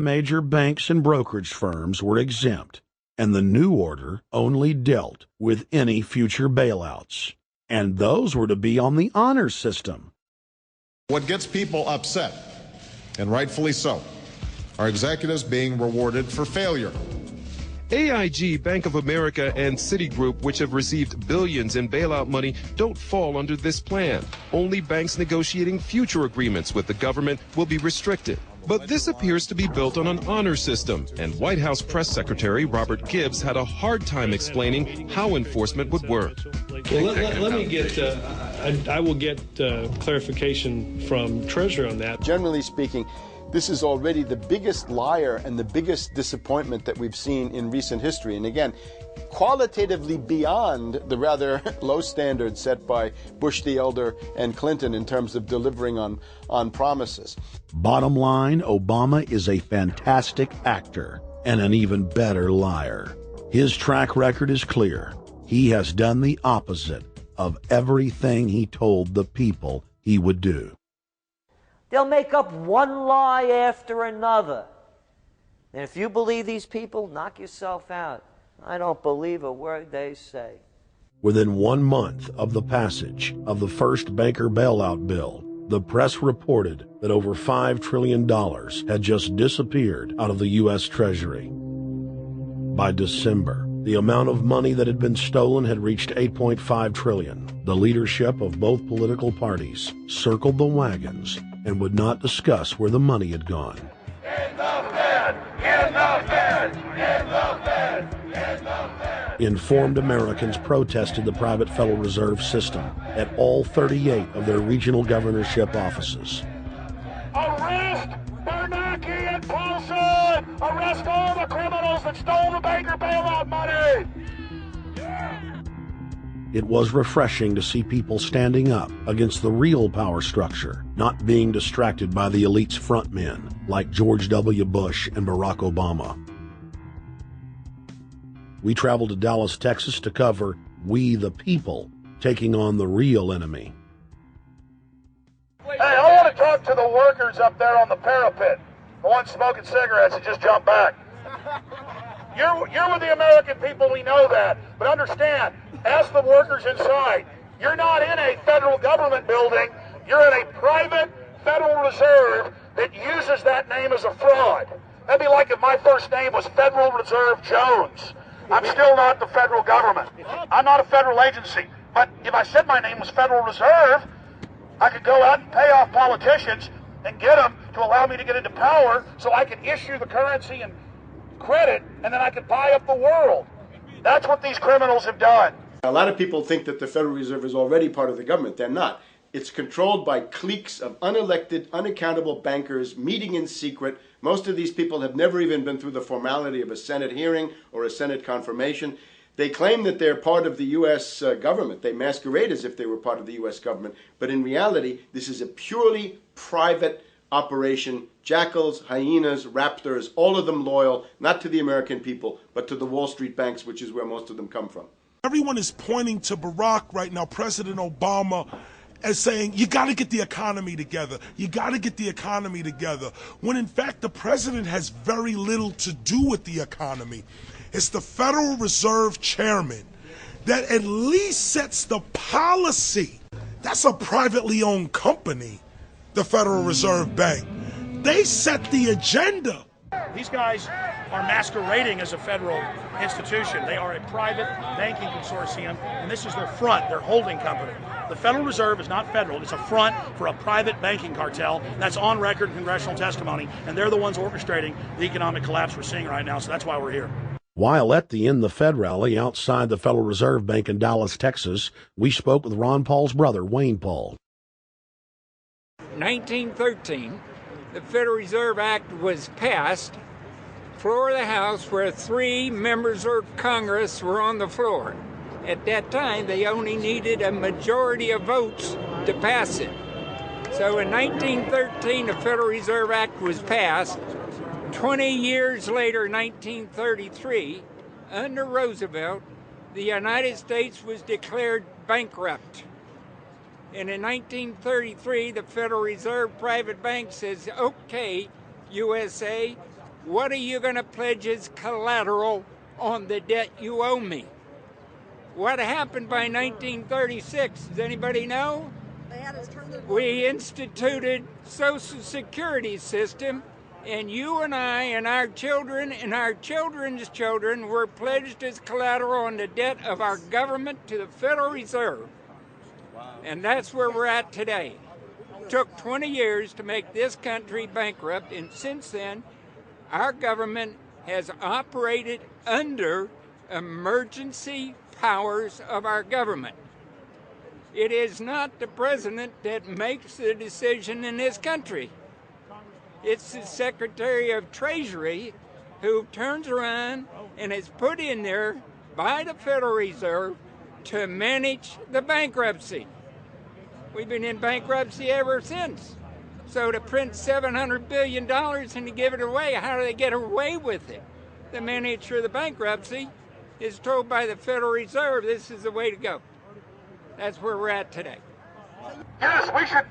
Major banks and brokerage firms were exempt, and the new order only dealt with any future bailouts. And those were to be on the honor system. What gets people upset, and rightfully so, are executives being rewarded for failure. AIG, Bank of America, and Citigroup, which have received billions in bailout money, don't fall under this plan. Only banks negotiating future agreements with the government will be restricted. But this appears to be built on an honor system, and White House Press Secretary Robert Gibbs had a hard time explaining how enforcement would work. Well, let me get, I will get clarification from Treasury on that. Generally speaking, this is already the biggest liar and the biggest disappointment that we've seen in recent history. And again, qualitatively beyond the rather low standards set by Bush the Elder and Clinton in terms of delivering on promises. Bottom line, Obama is a fantastic actor and an even better liar. His track record is clear. He has done the opposite of everything he told the people he would do. They'll make up one lie after another. And if you believe these people, knock yourself out. I don't believe a word they say. Within 1 month of the passage of the first banker bailout bill, the press reported that over $5 trillion had just disappeared out of the U.S. Treasury. By December, the amount of money that had been stolen had reached $8.5 trillion. The leadership of both political parties circled the wagons and would not discuss where the money had gone. In the Fed! In the Fed! In the Fed! In the Fed! Informed Americans protested the private Federal Reserve System at all 38 of their regional governorship offices. Arrest Bernanke and Paulson! Arrest all the criminals that stole the banker bailout money! It was refreshing to see people standing up against the real power structure, not being distracted by the elite's frontmen like George W. Bush and Barack Obama. We traveled to Dallas, Texas to cover We the People taking on the real enemy. Hey, I want to talk to the workers up there on the parapet, the ones smoking cigarettes that just jumped back. You're with the American people, we know that, but understand, ask the workers inside. You're not in a federal government building. You're in a private Federal Reserve that uses that name as a fraud. That'd be like if my first name was Federal Reserve Jones. I'm still not the federal government. I'm not a federal agency. But if I said my name was Federal Reserve, I could go out and pay off politicians and get them to allow me to get into power so I could issue the currency and credit, and then I could buy up the world. That's what these criminals have done. A lot of people think that the Federal Reserve is already part of the government. They're not. It's controlled by cliques of unelected, unaccountable bankers meeting in secret. Most of these people have never even been through the formality of a Senate hearing or a Senate confirmation. They claim that they're part of the U.S. government. They masquerade as if they were part of the U.S. government. But in reality, this is a purely private operation. Jackals, hyenas, raptors, all of them loyal, not to the American people, but to the Wall Street banks, which is where most of them come from. Everyone is pointing to Barack right now, President Obama, as saying, you got to get the economy together. You got to get the economy together. When in fact, the president has very little to do with the economy. It's the Federal Reserve chairman that at least sets the policy. That's a privately owned company, the Federal Reserve Bank. They set the agenda. These guys are masquerading as a federal institution. They are a private banking consortium, and this is their front, their holding company. The Federal Reserve is not federal. It's a front for a private banking cartel. That's on record in congressional testimony, and they're the ones orchestrating the economic collapse we're seeing right now, so that's why we're here. While at the In the Fed rally outside the Federal Reserve Bank in Dallas, Texas, we spoke with Ron Paul's brother, Wayne Paul. 1913, the Federal Reserve Act was passed, floor of the House, where 3 members of Congress were on the floor. At that time, they only needed a majority of votes to pass it. So in 1913, the Federal Reserve Act was passed. 20 years later, 1933, under Roosevelt, the United States was declared bankrupt. And in 1933, the Federal Reserve private bank says, okay, USA, what are you going to pledge as collateral on the debt you owe me? What happened by 1936? Does anybody know? We instituted Social Security system, and you and I and our children and our children's children were pledged as collateral on the debt of our government to the Federal Reserve. And that's where we're at today. It took 20 years to make this country bankrupt, and since then, our government has operated under emergency powers of our government. It is not the president that makes the decision in this country. It's the Secretary of Treasury who turns around and is put in there by the Federal Reserve to manage the bankruptcy. We've been in bankruptcy ever since. So to print $700 billion and to give it away, how do they get away with it? The manager of the bankruptcy is told by the Federal Reserve this is the way to go. That's where we're at today. Yes, we should